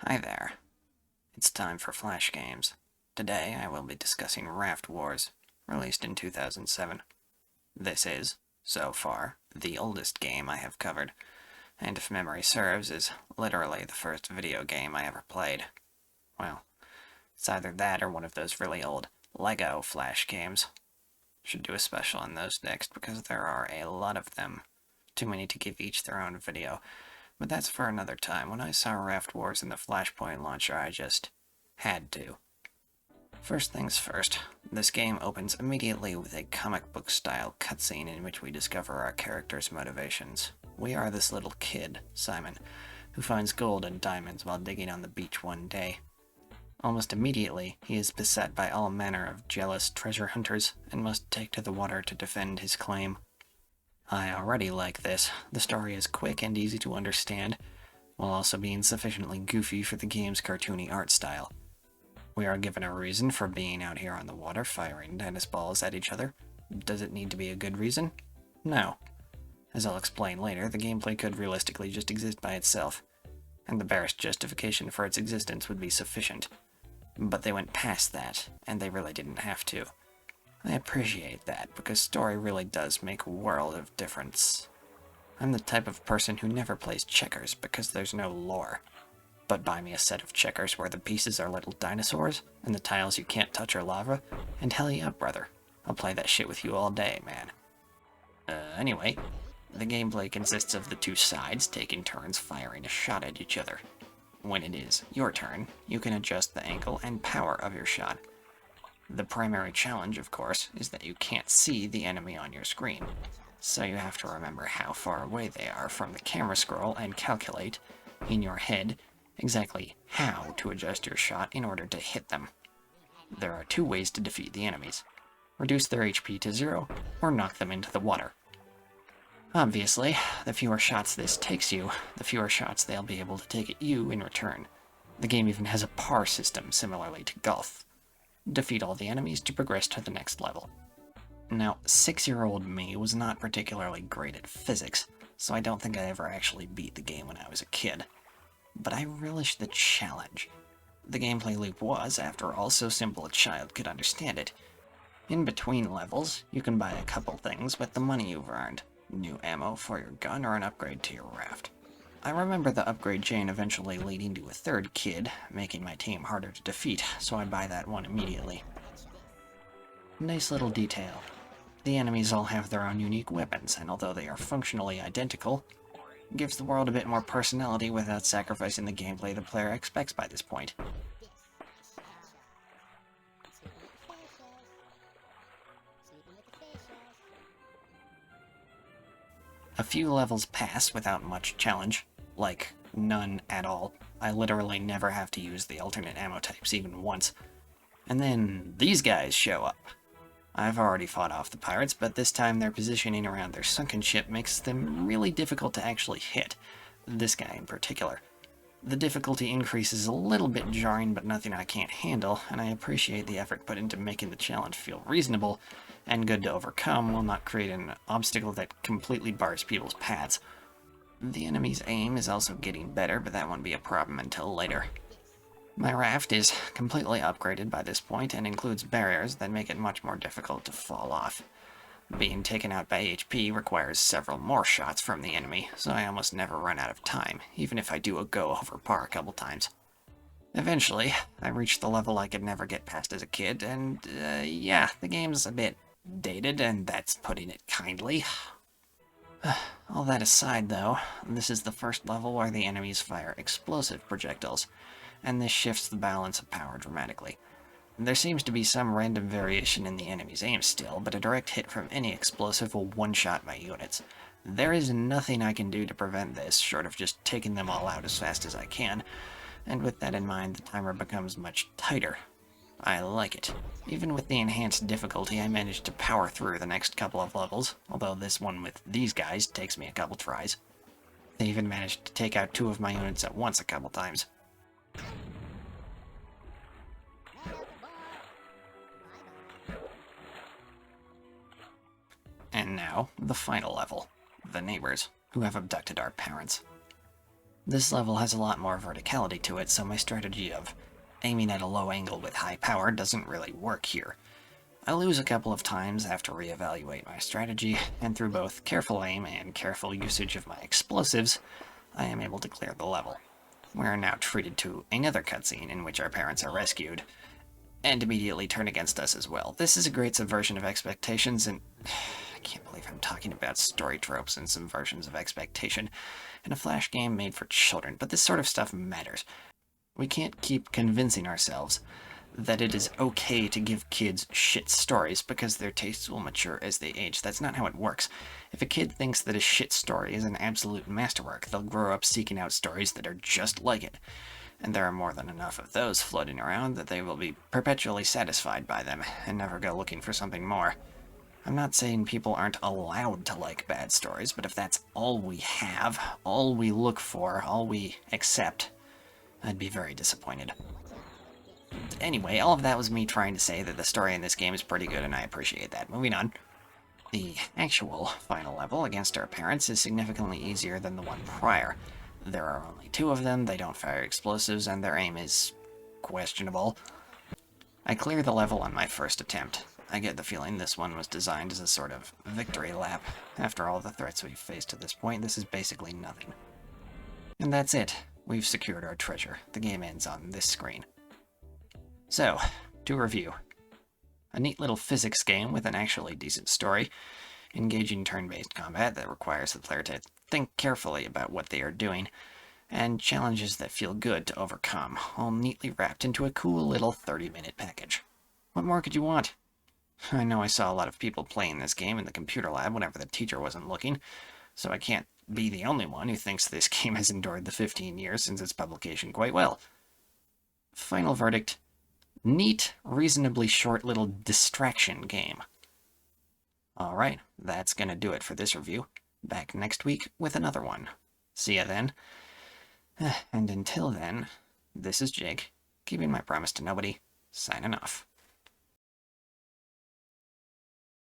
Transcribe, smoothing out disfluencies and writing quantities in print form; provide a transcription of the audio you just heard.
Hi there. It's time for Flash Games. Today I will be discussing Raft Wars, released in 2007. This is, so far, the oldest game I have covered, and if memory serves, is literally the first video game I ever played. Well, it's either that or one of those really old Lego Flash games. Should do a special on those next because there are a lot of them. Too many to give each their own video, but that's for another time. When I saw Raft Wars in the Flashpoint launcher, I just had to. First things first, this game opens immediately with a comic book style cutscene in which we discover our character's motivations. We are this little kid, Simon, who finds gold and diamonds while digging on the beach one day. Almost immediately, he is beset by all manner of jealous treasure hunters and must take to the water to defend his claim. I already like this. The story is quick and easy to understand, while also being sufficiently goofy for the game's cartoony art style. We are given a reason for being out here on the water firing tennis balls at each other. Does it need to be a good reason? No. As I'll explain later, the gameplay could realistically just exist by itself, and the barest justification for its existence would be sufficient. But they went past that, and they really didn't have to. I appreciate that, because story really does make a world of difference. I'm the type of person who never plays checkers because there's no lore. But buy me a set of checkers where the pieces are little dinosaurs, and the tiles you can't touch are lava, and hell yeah, brother. I'll play that shit with you all day, man. Anyway, the gameplay consists of the two sides taking turns firing a shot at each other. When it is your turn, you can adjust the angle and power of your shot. The primary challenge, of course, is that you can't see the enemy on your screen, so you have to remember how far away they are from the camera scroll and calculate, in your head, exactly how to adjust your shot in order to hit them. There are two ways to defeat the enemies: reduce their HP to 0, or knock them into the water. Obviously, the fewer shots this takes you, the fewer shots they'll be able to take at you in return. The game even has a par system similarly to golf. Defeat all the enemies to progress to the next level. Now, 6-year-old me was not particularly great at physics, so I don't think I ever actually beat the game when I was a kid. But I relish the challenge. The gameplay loop was, after all, so simple a child could understand it. In between levels, you can buy a couple things with the money you've earned. New ammo for your gun or an upgrade to your raft. I remember the upgrade chain eventually leading to a third kid, making my team harder to defeat, so I buy that one immediately. Nice little detail. The enemies all have their own unique weapons, and although they are functionally identical, it gives the world a bit more personality without sacrificing the gameplay the player expects by this point. A few levels pass without much challenge, like none at all. I literally never have to use the alternate ammo types even once. And then these guys show up. I've already fought off the pirates, but this time their positioning around their sunken ship makes them really difficult to actually hit. This guy in particular. The difficulty increase is a little bit jarring, but nothing I can't handle, and I appreciate the effort put into making the challenge feel reasonable and good to overcome while not creating an obstacle that completely bars people's paths. The enemy's aim is also getting better, but that won't be a problem until later. My raft is completely upgraded by this point and includes barriers that make it much more difficult to fall off. Being taken out by HP requires several more shots from the enemy, so I almost never run out of time, even if I do go over par a couple times. Eventually, I reach the level I could never get past as a kid, and yeah, the game's a bit dated, and that's putting it kindly. All that aside, though, this is the first level where the enemies fire explosive projectiles, and this shifts the balance of power dramatically. There seems to be some random variation in the enemy's aim still, but a direct hit from any explosive will one-shot my units. There is nothing I can do to prevent this, short of just taking them all out as fast as I can, and with that in mind, the timer becomes much tighter. I like it. Even with the enhanced difficulty, I managed to power through the next couple of levels, although this one with these guys takes me a couple tries. They even managed to take out 2 of my units at once a couple times. And now, the final level. The neighbors, who have abducted our parents. This level has a lot more verticality to it, so my strategy of aiming at a low angle with high power doesn't really work here. I lose a couple of times after reevaluate my strategy, and through both careful aim and careful usage of my explosives, I am able to clear the level. We are now treated to another cutscene in which our parents are rescued, and immediately turn against us as well. This is a great subversion of expectations, and I can't believe I'm talking about story tropes and subversions of expectation in a Flash game made for children, but this sort of stuff matters. We can't keep convincing ourselves that it is okay to give kids shit stories because their tastes will mature as they age. That's not how it works. If a kid thinks that a shit story is an absolute masterwork, they'll grow up seeking out stories that are just like it. And there are more than enough of those floating around that they will be perpetually satisfied by them and never go looking for something more. I'm not saying people aren't allowed to like bad stories, but if that's all we have, all we look for, all we accept, I'd be very disappointed. Anyway, all of that was me trying to say that the story in this game is pretty good, and I appreciate that. Moving on. The actual final level against our parents is significantly easier than the one prior. There are only 2 of them, they don't fire explosives, and their aim is questionable. I clear the level on my first attempt. I get the feeling this one was designed as a sort of victory lap. After all the threats we've faced to this point, this is basically nothing. And that's it. We've secured our treasure. The game ends on this screen. So, to review. A neat little physics game with an actually decent story, engaging turn-based combat that requires the player to think carefully about what they are doing, and challenges that feel good to overcome, all neatly wrapped into a cool little 30-minute package. What more could you want? I know I saw a lot of people playing this game in the computer lab whenever the teacher wasn't looking, so I can't be the only one who thinks this game has endured the 15 years since its publication quite well. Final verdict: neat, reasonably short little distraction game. Alright, that's gonna do it for this review. Back next week with another one. See ya then. And until then, this is Jake, keeping my promise to nobody, signing off.